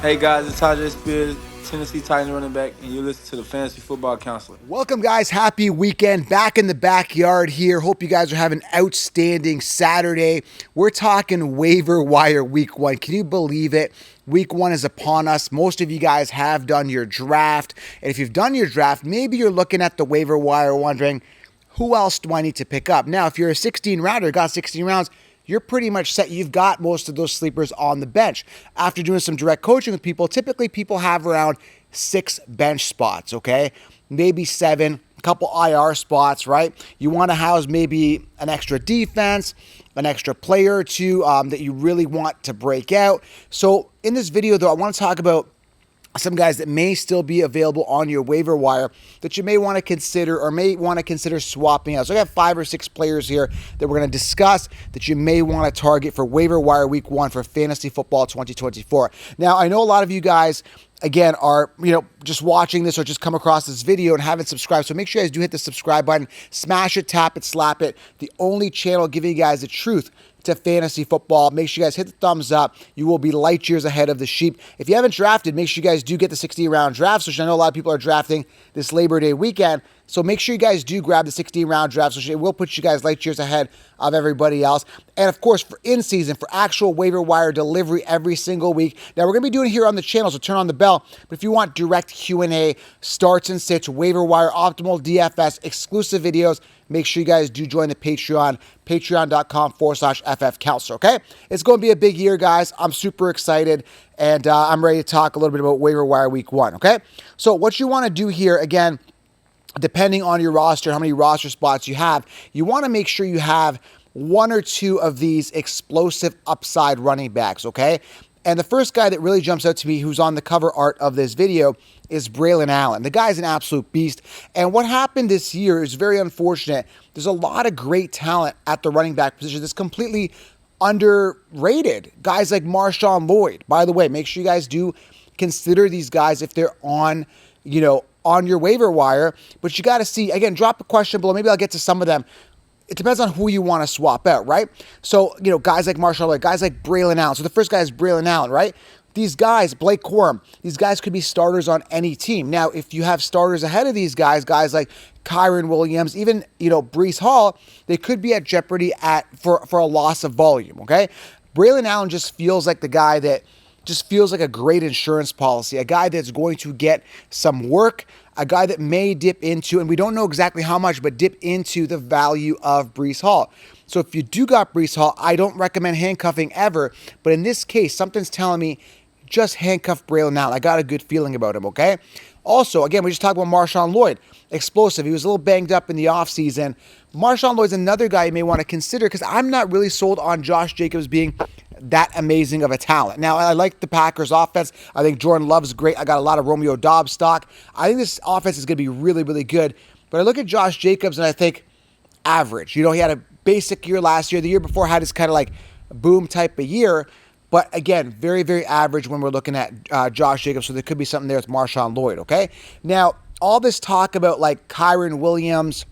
Hey guys, it's Tajay Spears, Tennessee Titans running back, and you listen to the Fantasy Football Counselor. Welcome, guys. Happy weekend. Back in the backyard here. Hope you guys are having an outstanding Saturday. We're talking waiver wire week one. Can you believe it? Week one is upon us. Most of you guys have done your draft. And if you've done your draft, maybe you're looking at the waiver wire wondering, who else do I need to pick up? Now, if you're a 16 rounder, got 16 rounds, you're pretty much set. You've got most of those sleepers on the bench. After doing some direct coaching with people, typically people have around 6 bench spots, okay? Maybe 7, a couple IR spots, right? You want to house maybe an extra defense, an extra player or two that you really want to break out. So in this video, though, I want to talk about some guys that may still be available on your waiver wire that you may want to consider or may want to consider swapping out. So I got 5 or 6 players here that we're going to discuss that you may want to target for waiver wire week one for fantasy football 2024. Now, I know a lot of you guys, again, are, just watching this or just come across this video and haven't subscribed. So make sure you guys do hit the subscribe button, smash it, tap it, slap it. The only channel giving you guys the truth to fantasy football. Make sure you guys hit the thumbs up. You will be light years ahead of the sheep. If you haven't drafted, make sure you guys do get the 60-round drafts, which I know a lot of people are drafting this Labor Day weekend. So make sure you guys do grab the 16-round drafts, which it will put you guys light years ahead of everybody else. And of course, for in-season, for actual waiver wire delivery every single week. Now, we're going to be doing it here on the channel, so turn on the bell. But if you want direct Q&A, starts and sits, waiver wire, optimal DFS, exclusive videos, make sure you guys do join the Patreon, patreon.com/FFCounselor, okay? It's going to be a big year, guys. I'm super excited, and I'm ready to talk a little bit about waiver wire week one, okay? So what you want to do here, again, depending on your roster, how many roster spots you have, you want to make sure you have 1 or 2 of these explosive upside running backs, okay? And the first guy that really jumps out to me who's on the cover art of this video is Braylon Allen. The guy's an absolute beast. And what happened this year is very unfortunate. There's a lot of great talent at the running back position that's completely underrated. Guys like Marshawn Lloyd. By the way, make sure you guys do consider these guys if they're on your waiver wire. But you got to see, again, drop a question below. Maybe I'll get to some of them. It depends on who you want to swap out, right? So, guys like Marshawn Lloyd, guys like Braylon Allen. So the first guy is Braylon Allen, right? These guys, Blake Corum, these guys could be starters on any team. Now, if you have starters ahead of these guys like Kyren Williams, even, Breece Hall, they could be at jeopardy for a loss of volume, okay? Braylon Allen just feels like the guy that just feels like a great insurance policy, a guy that's going to get some work, a guy that may dip into, and we don't know exactly how much, but dip into the value of Breece Hall. So if you do got Breece Hall, I don't recommend handcuffing ever, but in this case, something's telling me just handcuff Braylon Allen. I got a good feeling about him, okay? Also, again, we just talked about Marshawn Lloyd. Explosive. He was a little banged up in the offseason. Marshawn Lloyd's another guy you may want to consider because I'm not really sold on Josh Jacobs being that amazing of a talent. Now, I like the Packers offense. I think Jordan Love's great. I got a lot of Romeo Doubs stock. I think this offense is going to be really, really good. But I look at Josh Jacobs and I think average. He had a basic year last year. The year before had his kind of like boom type of year. But again, very, very average when we're looking at Josh Jacobs. So there could be something there with Marshawn Lloyd, okay? Now, all this talk about like Kyren Williams,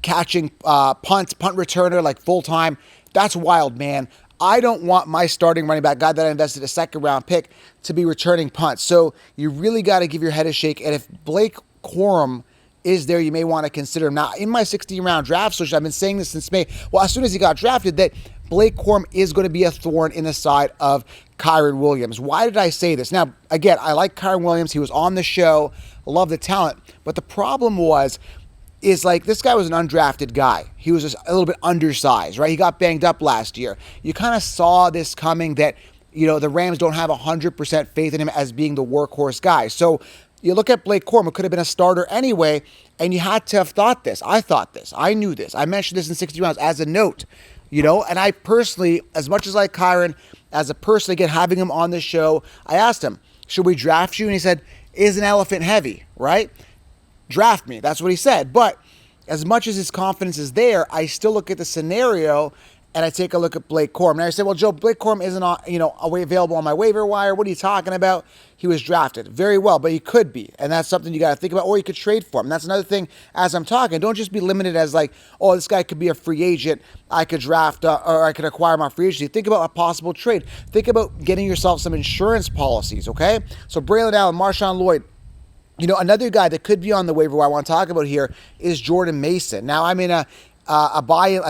catching punt returner like full-time, that's wild, man. I don't want my starting running back, guy that I invested a second-round pick, to be returning punts. So you really got to give your head a shake. And if Blake Corum is there, you may want to consider him. Now, in my 16-round draft solution, I've been saying this since May. Well, as soon as he got drafted, that Blake Corum is going to be a thorn in the side of Kyren Williams. Why did I say this? Now, again, I like Kyren Williams. He was on the show. Love the talent. But the problem is like this guy was an undrafted guy. He was just a little bit undersized, right? He got banged up last year. You kind of saw this coming that, the Rams don't have 100% faith in him as being the workhorse guy. So you look at Blake Corum, who could have been a starter anyway, and you had to have thought this. I thought this. I knew this. I mentioned this in 60 rounds as a note, and I personally, as much as I like Kyren, as a person, again, having him on the show, I asked him, should we draft you? And he said, is an elephant heavy, right? Draft me. That's what he said. But as much as his confidence is there, I still look at the scenario and I take a look at Blake Corum. Now I say, well, Joe, Blake Corum isn't available on my waiver wire. What are you talking about? He was drafted. Very well, but he could be. And that's something you got to think about, or you could trade for him. That's another thing as I'm talking. Don't just be limited as like, oh, this guy could be a free agent. I could draft or I could acquire my free agency. Think about a possible trade. Think about getting yourself some insurance policies, okay? So Braylon Allen, Marshawn Lloyd. Another guy that could be on the waiver wire I want to talk about here is Jordan Mason. Now, I'm in a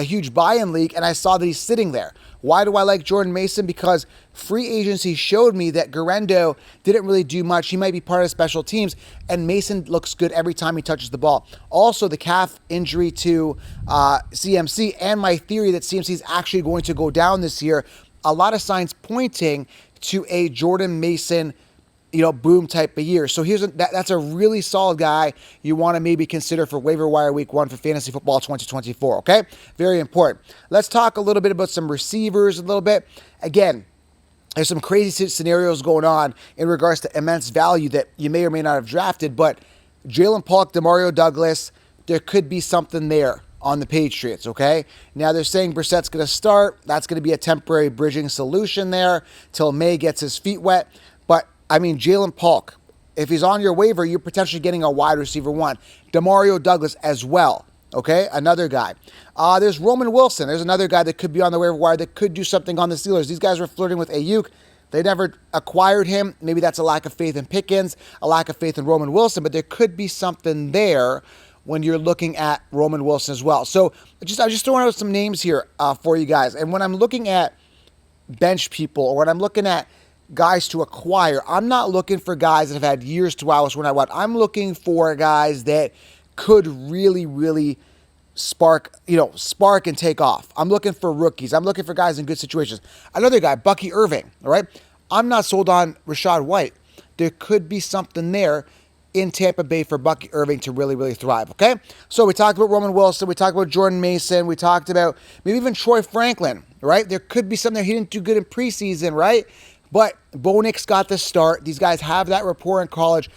huge buy-in league, and I saw that he's sitting there. Why do I like Jordan Mason? Because free agency showed me that Guerrero didn't really do much. He might be part of special teams, and Mason looks good every time he touches the ball. Also, the calf injury to CMC and my theory that CMC is actually going to go down this year, a lot of signs pointing to a Jordan Mason boom type of year. So that's a really solid guy you want to maybe consider for waiver wire week 1 for fantasy football 2024, okay? Very important. Let's talk a little bit about some receivers a little bit. Again, there's some crazy scenarios going on in regards to immense value that you may or may not have drafted, but Jalen Polk, Demario Douglas, there could be something there on the Patriots, okay? Now they're saying Brissett's going to start. That's going to be a temporary bridging solution there till May gets his feet wet. But Jalen Polk, if he's on your waiver, you're potentially getting a wide receiver 1. Demario Douglas as well, okay? Another guy. There's Roman Wilson. There's another guy that could be on the waiver wire that could do something on the Steelers. These guys were flirting with Ayuk. They never acquired him. Maybe that's a lack of faith in Pickens, a lack of faith in Roman Wilson, but there could be something there when you're looking at Roman Wilson as well. So I'm just throwing out some names here for you guys. And when I'm looking at bench people, or when I'm looking at guys to acquire, I'm not looking for guys that have had years to wow us when I want. I'm looking for guys that could really, really spark and take off. I'm looking for rookies. I'm looking for guys in good situations. Another guy, Bucky Irving, all right? I'm not sold on Rachaad White. There could be something there in Tampa Bay for Bucky Irving to really, really thrive, okay? So we talked about Roman Wilson. We talked about Jordan Mason. We talked about maybe even Troy Franklin, right? There could be something there. He didn't do good in preseason, right? But Bo Nix got the start. These guys have that rapport in college.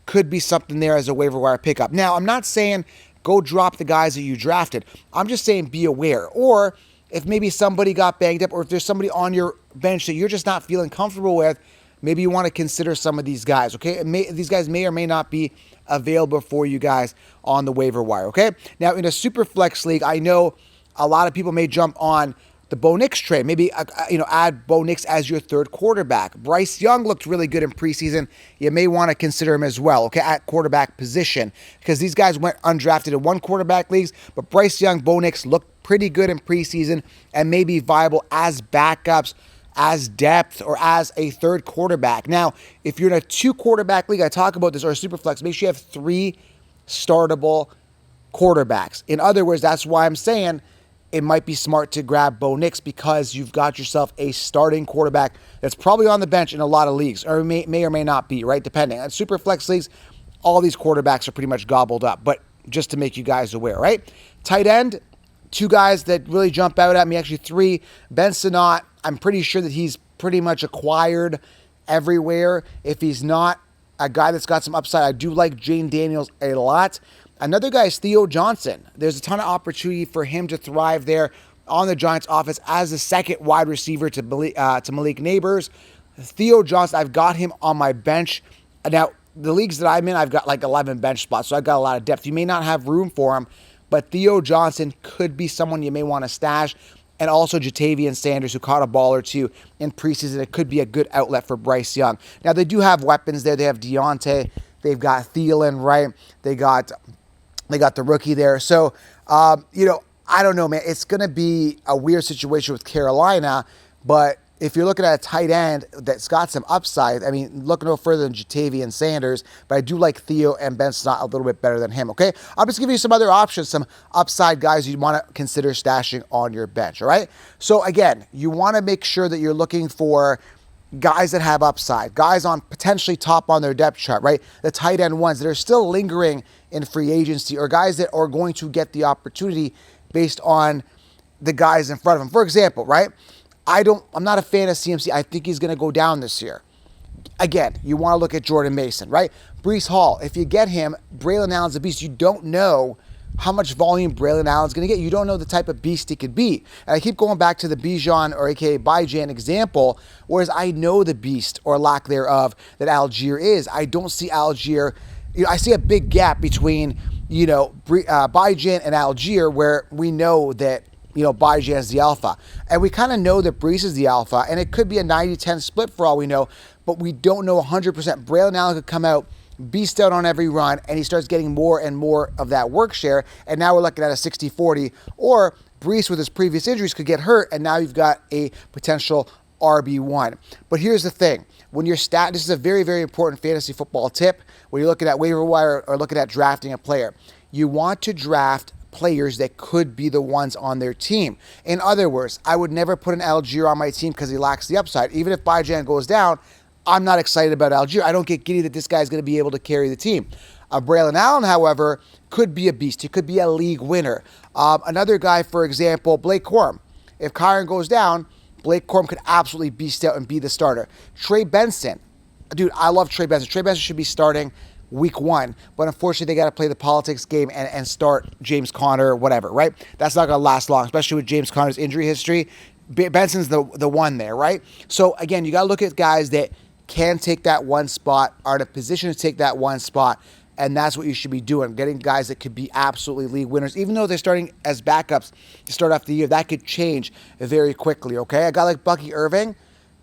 Could be something there as a waiver wire pickup. Now, I'm not saying go drop the guys that you drafted. I'm just saying be aware. Or if maybe somebody got banged up, or if there's somebody on your bench that you're just not feeling comfortable with, maybe you want to consider some of these guys, okay? These guys may or may not be available for you guys on the waiver wire, okay? Now, in a super flex league, I know a lot of people may jump on the Bo Nix trade. Maybe, add Bo Nix as your third quarterback. Bryce Young looked really good in preseason. You may want to consider him as well, okay, at quarterback position, because these guys went undrafted in one quarterback leagues, but Bryce Young, Bo Nix looked pretty good in preseason and may be viable as backups, as depth, or as a third quarterback. Now, if you're in a 2-quarterback league, I talk about this, or a super flex, make sure you have 3 startable quarterbacks. In other words, that's why I'm saying it might be smart to grab Bo Nix, because you've got yourself a starting quarterback that's probably on the bench in a lot of leagues, or may or may not be, right? Depending. On super flex leagues, all these quarterbacks are pretty much gobbled up, but just to make you guys aware, right? Tight end, 2 guys that really jump out at me, actually 3. Ben Sinnott, I'm pretty sure that he's pretty much acquired everywhere. If he's not a guy that's got some upside, I do like Jane Daniels a lot. Another guy is Theo Johnson. There's a ton of opportunity for him to thrive there on the Giants offense as the second wide receiver to Malik Neighbors. Theo Johnson, I've got him on my bench. Now, the leagues that I'm in, I've got like 11 bench spots, so I've got a lot of depth. You may not have room for him, but Theo Johnson could be someone you may want to stash. And also Jatavian Sanders, who caught a ball or 2 in preseason. It could be a good outlet for Bryce Young. Now, they do have weapons there. They have Deontay. They've got Thielen, right? They got the rookie there. So, I don't know, man. It's going to be a weird situation with Carolina, but if you're looking at a tight end that's got some upside, look no further than Jatavian Sanders, but I do like Theo and Ben Sinnott a little bit better than him, okay? I'll just give you some other options, some upside guys you want to consider stashing on your bench, all right? So, again, you want to make sure that you're looking for guys that have upside, guys on potentially top on their depth chart, right? The tight end ones that are still lingering in free agency, or guys that are going to get the opportunity based on the guys in front of them. For example, right? I'm not a fan of CMC. I think he's going to go down this year. Again, you want to look at Jordan Mason, right? Breece Hall, if you get him, Braylon Allen's a beast. You don't know how much volume Braylon Allen's going to get. You don't know the type of beast he could be. And I keep going back to the Bijan or aka Bijan example, whereas I know the beast or lack thereof that Algier is. I don't see Algier. I see a big gap between, Bijan and Algier, where we know that, Bijan is the alpha. And we kind of know that Brees is the alpha, and it could be a 90-10 split for all we know, but we don't know 100%. Braylon Allen could come out, beast out on every run, and he starts getting more and more of that work share, and now we're looking at a 60-40, or Brees with his previous injuries could get hurt, and now you've got a potential RB1. But here's the thing. When you're this is a very, very important fantasy football tip when you're looking at waiver wire or looking at drafting a player. You want to draft players that could be the ones on their team. In other words, I would never put an Algier on my team because he lacks the upside. Even if Bijan goes down, I'm not excited about Algier. I don't get giddy that this guy's going to be able to carry the team. Braylon Allen, however, could be a beast. He could be a league winner. Another guy, for example, Blake Corum. If Kyron goes down, Blake Corum could absolutely beast out and be the starter. Trey Benson. Dude, I love Trey Benson. Trey Benson should be starting week 1, but unfortunately they got to play the politics game and start James Conner or whatever, right? That's not going to last long, especially with James Conner's injury history. Benson's the one there, right? So again, you got to look at guys that can take that one spot, are in a position to take that one spot, and that's what you should be doing, getting guys that could be absolutely league winners. Even though they're starting as backups to start off the year, that could change very quickly, okay? A guy like Bucky Irving,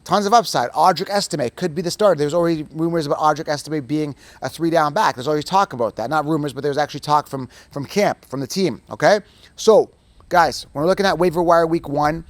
tons of upside. Audric Estime could be the starter. There's already rumors about Audric Estime being a 3-down back. There's already talk about that. Not rumors, but there's actually talk from camp, from the team, okay? So, guys, when we're looking at waiver wire week 1,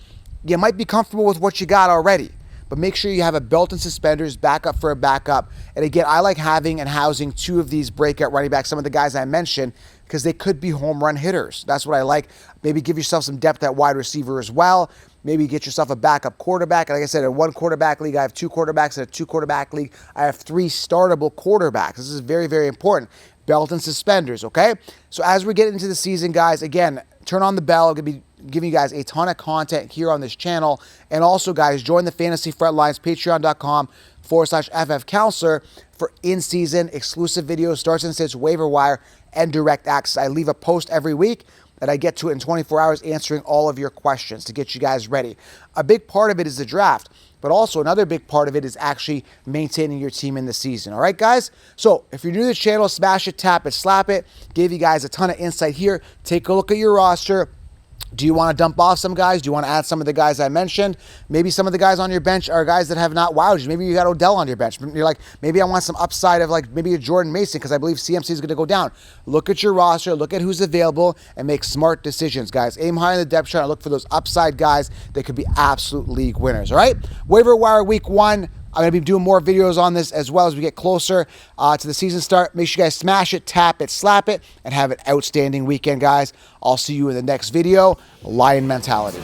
you might be comfortable with what you got already, but make sure you have a belt and suspenders, backup for a backup. And again, I like having and housing 2 of these breakout running backs, some of the guys I mentioned, because they could be home run hitters. That's what I like. Maybe give yourself some depth at wide receiver as well. Maybe get yourself a backup quarterback. Like I said, in 1 quarterback league, I have 2 quarterbacks. In a 2 quarterback league, I have 3 startable quarterbacks. This is very, very important. Belt and suspenders, okay? So as we get into the season, guys, again, turn on the bell. I'm going to be giving you guys a ton of content here on this channel. And also, guys, join the Fantasy Frontlines, patreon.com/FF Counselor for in-season exclusive videos, starts and sits, waiver wire, and direct access. I leave a post every week that I get to it in 24 hours answering all of your questions to get you guys ready. A big part of it is the draft, but also another big part of it is actually maintaining your team in the season. All right, guys? So if you're new to the channel, smash it, tap it, slap it. Gave you guys a ton of insight here. Take a look at your roster. Do you want to dump off some guys? Do you want to add some of the guys I mentioned? Maybe some of the guys on your bench are guys that have not wowed you. Maybe you got Odell on your bench. You're like, maybe I want some upside of like maybe a Jordan Mason because I believe CMC is going to go down. Look at your roster, look at who's available, and make smart decisions, guys. Aim high in the depth chart and look for those upside guys that could be absolute league winners, all right? Waiver wire week 1. I'm going to be doing more videos on this as well as we get closer to the season start. Make sure you guys smash it, tap it, slap it, and have an outstanding weekend, guys. I'll see you in the next video. Lion mentality.